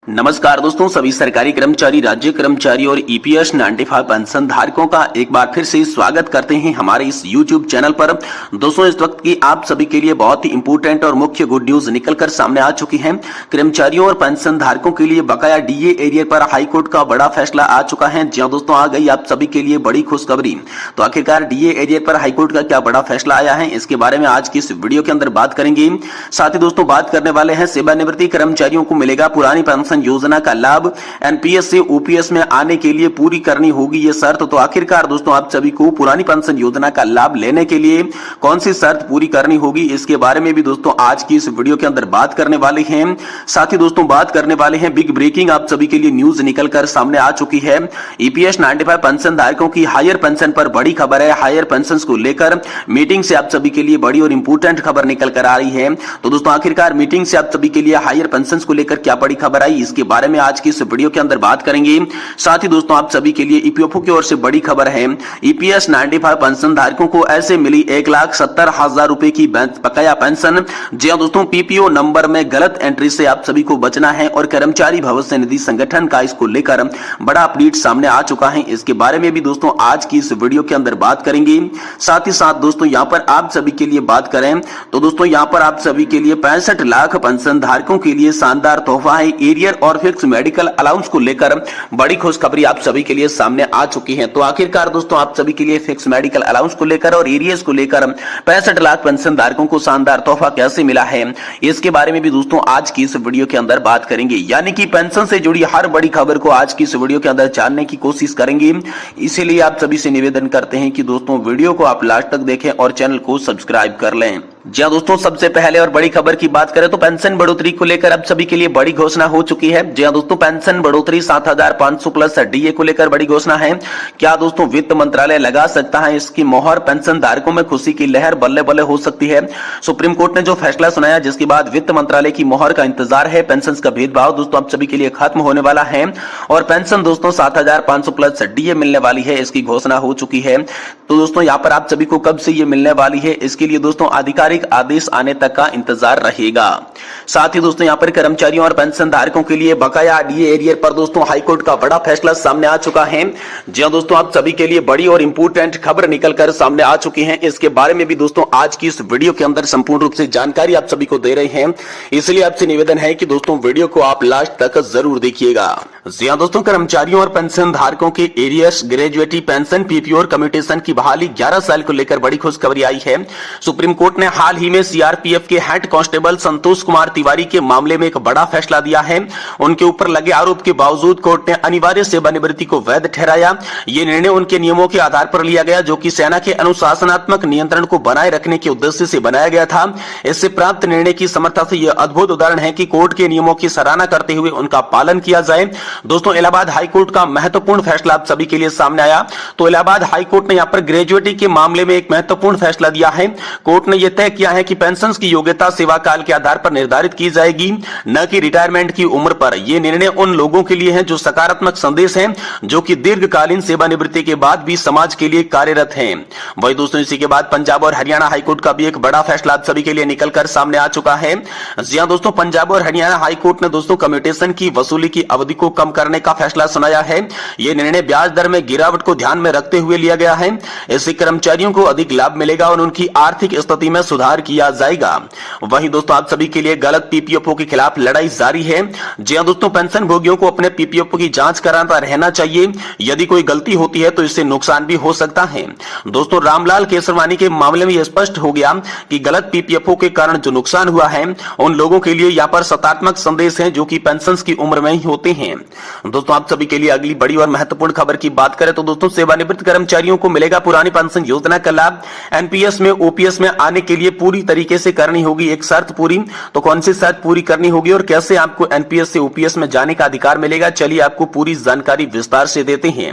नमस्कार दोस्तों, सभी सरकारी कर्मचारी, राज्य कर्मचारी और ईपीएस 95 पेंशन धारकों का एक बार फिर से स्वागत करते हैं हमारे इस यूट्यूब चैनल पर। दोस्तों, इस वक्त की आप सभी के लिए बहुत ही इंपोर्टेंट और मुख्य गुड न्यूज निकलकर सामने आ चुकी है। कर्मचारियों और पेंशन धारकों के लिए बकाया डीए एरियर पर हाईकोर्ट का बड़ा फैसला आ चुका है। जी हां दोस्तों, आ गई आप सभी के लिए बड़ी खुशखबरी। तो आखिरकार डीए एरियर पर हाईकोर्ट का क्या बड़ा फैसला आया है, इसके बारे में आज की इस वीडियो के अंदर बात करेंगे। साथ ही दोस्तों बात करने वाले हैं सेवानिवृत्ति कर्मचारियों को मिलेगा पुरानी पेंशन योजना का लाभ। एनपीएस से ओपीएस में आने के लिए पूरी करनी होगी ये शर्त। तो आखिरकार दोस्तों आप सभी को पुरानी पेंशन योजना का लाभ लेने के लिए कौन सी शर्त पूरी करनी होगी, इसके बारे में भी दोस्तों आज की इस वीडियो के अंदर बात करने वाले हैं। साथ ही दोस्तों बात करने वाले हैं बिग ब्रेकिंग आप सभी के लिए न्यूज निकलकर सामने आ चुकी है। ईपीएस 95 पेंशन धारकों की हायर पेंशन पर बड़ी खबर है। हायर पेंशन को लेकर मीटिंग से आप सभी के लिए बड़ी और इंपोर्टेंट खबर निकल कर आ रही है। तो दोस्तों आखिरकार मीटिंग से आप सभी के लिए हायर पेंशन को लेकर क्या बड़ी खबर आई, इसके बारे में आज की इस वीडियो के अंदर बात करेंगे। साथ ही दोस्तों आप सभी के लिए ईपीएफओ की ओर से बड़ी खबर है। ईपीएस 95 पेंशन धारकों को ऐसे मिली 1,70,000 रुपए की बकाया पेंशन। जी हां दोस्तों, पीपीओ नंबर में गलत एंट्री से आप सभी को बचना है और कर्मचारी भविष्य निधि संगठन का इसको लेकर बड़ा अपडेट सामने आ चुका है। इसके बारे में भी दोस्तों आज की इस वीडियो के अंदर बात करेंगे। साथ ही साथ दोस्तों यहां पर आप सभी के लिए बात करें तो दोस्तों यहां पर आप सभी के लिए 65 लाख पेंशन धारकों के लिए शानदार तोहफा है। एरियर और फिक्स मेडिकल अलाउंस को लेकर बड़ी खुशखबरी आप सभी के लिए सामने आ चुकी है। तो आखिरकार दोस्तों आप सभी के लिए फिक्स मेडिकल अलाउंस को लेकर और एरियर्स को लेकर 65 लाख पेंशन धारकों को शानदार तोहफा कैसे मिला है, इसके बारे में भी दोस्तों आज की इस वीडियो के अंदर बात करेंगे। यानी कि पेंशन से जुड़ी हर बड़ी खबर को आज की इस वीडियो के अंदर जानने की कोशिश करेंगे। इसीलिए आप सभी से निवेदन करते हैं कि दोस्तों वीडियो को आप लास्ट तक देखें और चैनल को सब्सक्राइब कर लें। जी हां दोस्तों, सबसे पहले और बड़ी खबर की बात करें तो पेंशन बढ़ोतरी को लेकर अब सभी के लिए बड़ी घोषणा हो चुकी है। जी हां दोस्तों, पेंशन बढ़ोतरी 7,500 प्लस डीए को लेकर बड़ी घोषणा है। क्या दोस्तों वित्त मंत्रालय लगा सकता है इसकी मोहर? पेंशन धारकों में खुशी की लहर बल्ले बल्ले हो सकती है। सुप्रीम कोर्ट ने जो फैसला सुनाया जिसके बाद वित्त मंत्रालय की मोहर का इंतजार है। पेंशन का भेदभाव दोस्तों आप सभी के लिए खत्म होने वाला है और पेंशन दोस्तों 7,500 प्लस डीए मिलने वाली है, इसकी घोषणा हो चुकी है। तो दोस्तों यहाँ पर आप सभी को कब से ये मिलने वाली है, इसके लिए दोस्तों आधिकारिक आदेश आने तक का इंतजार रहेगा। साथ ही दोस्तों यहाँ पर कर्मचारियों और पेंशन धारकों के लिए बकाया डीए एरियर पर दोस्तों हाईकोर्ट का बड़ा फैसला सामने आ चुका है। जी हां दोस्तों, आप सभी के लिए बड़ी और इंपोर्टेंट खबर निकलकर सामने आ चुकी है। इसके बारे में भी दोस्तों आज की इस वीडियो के अंदर संपूर्ण रूप से जानकारी आप सभी को दे रहे हैं। इसलिए आपसे निवेदन है कि दोस्तों वीडियो को आप लास्ट तक जरूर देखिएगा। जी हां दोस्तों, कर्मचारियों और पेंशन धारकों के एरियर्स, ग्रेजुएटी पेंशन, पीपीओ और कम्युटेशन की बहाली 11 साल को लेकर बड़ी खुशखबरी आई है। सुप्रीम कोर्ट ने हाल ही में सीआरपीएफ के हेड कांस्टेबल संतोष कुमार तिवारी के मामले में एक बड़ा फैसला दिया है। उनके ऊपर लगे आरोप के बावजूद कोर्ट ने अनिवार्य सेवानिवृत्ति को वैध ठहराया। यह निर्णय उनके नियमों के आधार पर लिया गया जो कि सेना के अनुशासनात्मक नियंत्रण को बनाए रखने के उद्देश्य से बनाया गया था। इससे प्राप्त निर्णय की समर्था से यह अद्भुत उदाहरण है कि कोर्ट के नियमों की सराहना करते हुए उनका पालन किया जाए। दोस्तों इलाहाबाद हाईकोर्ट का महत्वपूर्ण फैसला आप सभी के लिए सामने आया। तो इलाहाबाद हाईकोर्ट ने यहाँ पर ग्रेजुएटी के मामले में एक महत्वपूर्ण फैसला दिया है। कोर्ट ने यह तय किया है कि पेंशन की योग्यता सेवा काल के आधार पर निर्धारित की जाएगी, न कि रिटायरमेंट की उम्र पर। यह निर्णय उन लोगों के लिए है जो सकारात्मक संदेश है, जो कि दीर्घकालीन सेवानिवृत्ति के बाद भी समाज के लिए कार्यरत हैं। वही दोस्तों इसी के बाद पंजाब और हरियाणा हाईकोर्ट का भी एक बड़ा फैसला आप सभी के लिए निकलकर सामने आ चुका है। जी हां दोस्तों, पंजाब और हरियाणा हाईकोर्ट ने दोस्तों कम्युटेशन की वसूली की अवधि को कम करने का फैसला सुनाया है। यह निर्णय ब्याज दर में गिरावट को ध्यान में रखते हुए लिया गया है। इससे कर्मचारियों को अधिक लाभ मिलेगा और उनकी आर्थिक स्थिति में सुधार किया जाएगा। वहीं दोस्तों आप सभी के लिए गलत पीपीएफओ के खिलाफ लड़ाई जारी है। जी हां दोस्तों, पेंशन भोगियों को अपने पीपीएफओ की जांच कराता रहना चाहिए। यदि कोई गलती होती है तो इससे नुकसान भी हो सकता है। दोस्तों रामलाल केसरवानी के मामले में यह स्पष्ट हो गया कि गलत पीपीएफओ के कारण जो नुकसान हुआ है उन लोगों के लिए यहाँ पर सकारात्मक संदेश है जो कि पेंशन की उम्र में ही होते हैं। दोस्तों आप सभी के लिए अगली बड़ी और महत्वपूर्ण खबर की बात करें तो दोस्तों सेवानिवृत्त कर्मचारियों को मिलेगा पुरानी पेंशन योजना का लाभ। एनपीएस में ओपीएस में आने के लिए पूरी तरीके से करनी होगी एक शर्त पूरी। तो कौन सी शर्त पूरी करनी होगी और कैसे आपको एनपीएस से ओपीएस में जाने का अधिकार मिलेगा, चलिए आपको पूरी जानकारी विस्तार से देते हैं।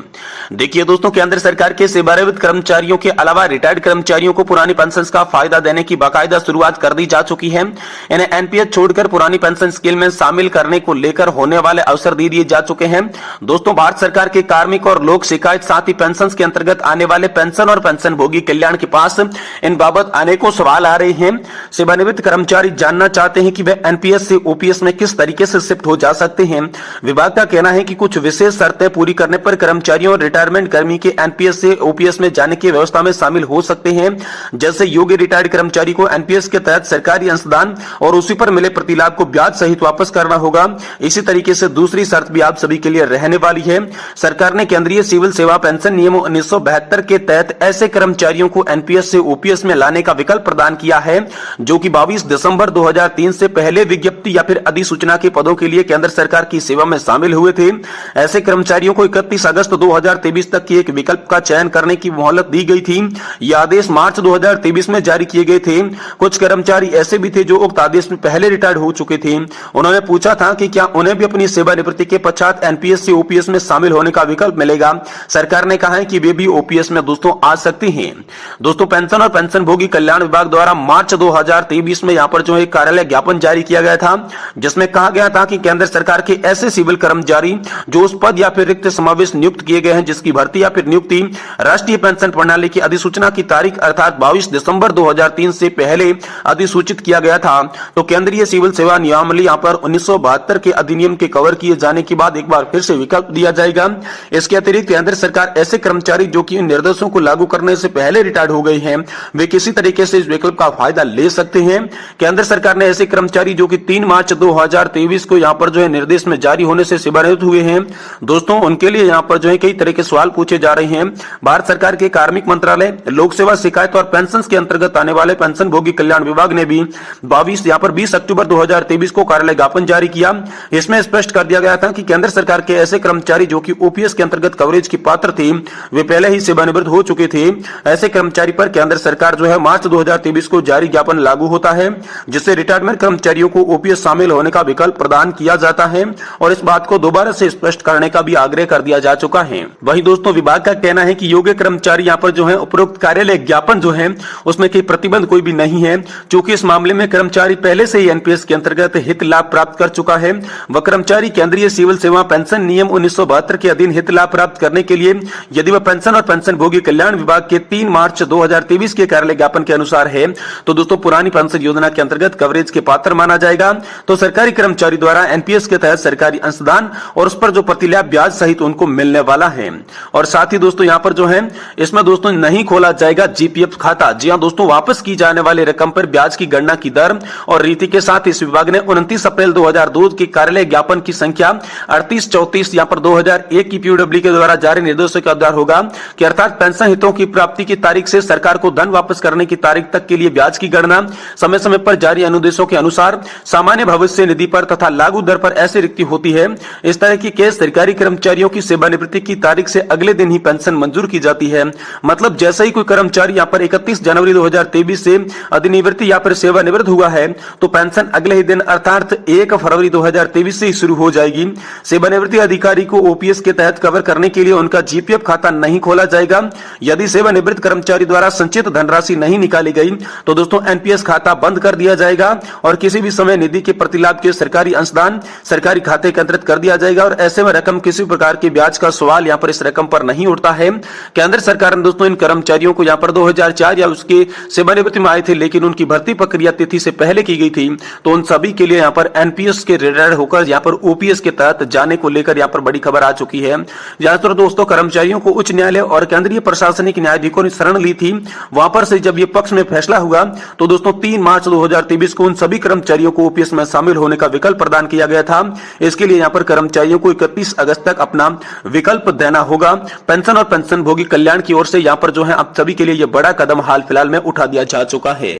देखिए दोस्तों, केंद्र सरकार के सेवानिवृत्त कर्मचारियों के अलावा रिटायर्ड कर्मचारियों को पुरानी पेंशन का फायदा देने की बाकायदा शुरुआत कर दी जा चुकी है। इन्हें एनपीएस छोड़कर पुरानी पेंशन स्कीम में शामिल करने को लेकर होने वाले अवसर दे दिए जा चुके हैं। दोस्तों, भारत सरकार के कार्मिक और लोक शिकायत साथ ही पेंशन के अंतर्गत आने वाले पेंशन और पेंशन भोगी कल्याण के पास इन बाबत अनेकों सवाल आ रहे हैं। सेवानिवृत्त कर्मचारी जानना चाहते हैं कि वे एनपीएस से ओपीएस में किस तरीके से शिफ्ट हो जा सकते हैं। विभाग का कहना है कि कुछ विशेष शर्तें पूरी करने पर कर्मचारियों और रिटायरमेंट कर्मी के एनपीएस से ओपीएस में जाने की व्यवस्था में शामिल हो सकते हैं। जैसे योग्य रिटायर्ड कर्मचारी को एनपीएस के तहत सरकारी अंशदान और उसी पर मिले प्रतिलाभ को ब्याज सहित वापस करना होगा। इसी तरीके से दूसरी शर्त भी आप सभी के लिए रहने वाली है। सरकार ने केंद्रीय सिविल सेवा पेंशन नियम 1972 के तहत ऐसे कर्मचारियों को एनपीएस से ओपीएस में लाने का विकल्प प्रदान किया है जो कि 22 दिसंबर 2003 से पहले विज्ञप्ति या फिर अधिसूचना के पदों के लिए केंद्र सरकार की सेवा में शामिल हुए थे। ऐसे कर्मचारियों को 31 अगस्त 2023 तक की एक विकल्प का चयन करने की मोहलत दी गई थी। यह आदेश मार्च 2023 में जारी किए गए थे। कुछ कर्मचारी ऐसे भी थे जो उक्त आदेश में पहले रिटायर्ड हो चुके थे। उन्होंने पूछा था कि क्या उन्हें भी अपनी सेवानिवृत्ति के पश्चात एनपीएस से ओपीएस में शामिल होने का विकल्प मिलेगा। सरकार ने कहा है कि वे भी ओपीएस में दोस्तों आ सकते हैं। दोस्तों, पेंशन और पेंशन भोगी कल्याण विभाग द्वारा मार्च 2023 में यहाँ पर जो एक कार्यालय ज्ञापन जारी किया गया था, जिसमें कहा गया था कि केंद्र सरकार के ऐसे सिविल कर्मचारी जो उस पद या फिर रिक्त समावेश नियुक्त किए गए हैं जिसकी भर्ती या फिर नियुक्ति राष्ट्रीय पेंशन प्रणाली की अधिसूचना की तारीख अर्थात 22 दिसंबर 2003 से पहले अधिसूचित किया गया था, तो केंद्रीय सिविल सेवा नियमावली यहाँ पर 1972 के अधिनियम के कवर किए जाने के बाद एक बार फिर से विकल्प दिया जाएगा। इसके अतिरिक्त केंद्र सरकार ऐसे कर्मचारी जो कि इन निर्देशों को लागू करने से पहले रिटायर्ड हो गए हैं, वे किसी तरीके से इस विकल्प का फायदा ले सकते हैं। केंद्र सरकार ने ऐसे कर्मचारी जो कि 3 मार्च 2023 को यहाँ पर जो है निर्देश में जारी होने से सेवानिवृत्त हुए हैं, दोस्तों उनके लिए यहाँ पर जो है कई तरह के सवाल पूछे जा रहे हैं। भारत सरकार के कार्मिक मंत्रालय, लोक सेवा शिकायत और पेंशन के अंतर्गत आने वाले पेंशन भोगी कल्याण विभाग ने भी 20 अक्टूबर 2023 को कार्यालय ज्ञापन जारी किया। इसमें स्पष्ट कर दिया गया था कि केंद्र सरकार के ऐसे कर्मचारी जो कि ओपीएस के अंतर्गत कवरेज की पात्र थे, वे पहले ही सेवानिवृत्त हो चुके थे। ऐसे कर्मचारी पर केंद्र सरकार जो है मार्च 2023 को जारी ज्ञापन लागू होता है, जिससे रिटायरमेंट कर्मचारियों को ओपीएस शामिल होने का विकल्प प्रदान किया जाता है और इस बात को दोबारा से स्पष्ट करने का भी आग्रह कर दिया जा चुका है। वहीं दोस्तों, विभाग का कहना है कि योग्य कर्मचारी यहाँ पर जो है उपरोक्त कार्यालय ज्ञापन जो है उसमें कोई प्रतिबंध कोई भी नहीं है, क्योंकि इस मामले में कर्मचारी पहले से ही एनपीएस के अंतर्गत हित लाभ प्राप्त कर चुका है। वह कर्मचारी केंद्रीय सिविल सेवा पेंशन नियम 1972 के अधीन हित लाभ प्राप्त करने के लिए यदि वह पेंशन और पेंशन भोगी कल्याण विभाग के 3 मार्च 2023 के कार्यालय ज्ञापन के अनुसार है, तो दोस्तों पुरानी पेंशन योजना के अंतर्गत कवरेज के पात्र माना जाएगा। तो सरकारी कर्मचारी द्वारा एनपीएस के तहत सरकारी अंशदान और उस पर जो प्रतिलाभ ब्याज सहित उनको मिलने वाला है। और साथ ही दोस्तों यहाँ पर जो है इसमें दोस्तों नहीं खोला जाएगा जीपीएफ खाता। जी हाँ दोस्तों, वापस की जाने वाली रकम पर ब्याज की गणना की दर और रीति के साथ इस विभाग ने 29 अप्रैल 2002 की कार्यालय ज्ञापन की संख्या 3834 यहाँ पर 2001 की पीडब्ल्यू के द्वारा जारी निर्देशों के आधार होगा कि अर्थात पेंशन हितों की प्राप्ति की तारीख से सरकार को धन वापस करने की तारीख तक के लिए ब्याज की गणना समय समय पर जारी अनुदेशों के अनुसार सामान्य भविष्य निधि पर तथा लागू दर पर ऐसी रिक्ति होती है। इस तरह की केस सरकारी कर्मचारियों की सेवानिवृत्ति की तारीख से अगले दिन ही पेंशन मंजूर की जाती है। मतलब जैसे ही कोई कर्मचारी यहाँ पर 31 जनवरी 2023 से अधिनिवृत्ति या फिर सेवानिवृत्त हुआ है, तो पेंशन अगले ही दिन अर्थात 1 फरवरी 2023 से ही शुरू हो जाएगी। सेवानिवृत्ति अधिकारी को ओपीएस के तहत कवर करने के लिए उनका जीपीएफ खाता नहीं खोला जाएगा। यदि सेवानिवृत्त कर्मचारी द्वारा संचित धनराशि नहीं निकाली गई तो दोस्तों एनपीएस खाता बंद कर दिया जाएगा और किसी भी समय निधि के प्रतिलाभ के सरकारी अंशदान सरकारी खाते के अंतर्गत कर दिया जाएगा। और ऐसे में रकम किसी प्रकार के ब्याज का सवाल यहाँ पर इस रकम पर नहीं उठता है। केंद्र सरकार ने दोस्तों इन कर्मचारियों को यहाँ पर 2004 या उसके सेवानिवृत्ति में आए थे, लेकिन उनकी भर्ती प्रक्रिया तिथि से पहले की गई थी, तो उन सभी के लिए यहाँ पर एनपीएस के रिटायर्ड होकर यहाँ पर ओपीएस के तहत जाने को लेकर यहाँ पर बड़ी खबर आ चुकी है। ज्यादातर दोस्तों कर्मचारियों को उच्च न्यायालय और केंद्रीय प्रशासनिक न्यायाधीशों ने शरण ली थी। वहां पर से जब ये पक्ष में फैसला हुआ तो दोस्तों 3 मार्च 2023 को उन सभी कर्मचारियों को ओपीएस में शामिल होने का विकल्प प्रदान किया गया था। इसके लिए यहाँ पर कर्मचारियों को 31 अगस्त तक अपना विकल्प देना होगा। पेंशन और पेंशन भोगी कल्याण की ओर से यहाँ पर जो है अब सभी के लिए ये बड़ा कदम हाल फिलहाल में उठा दिया जा चुका है।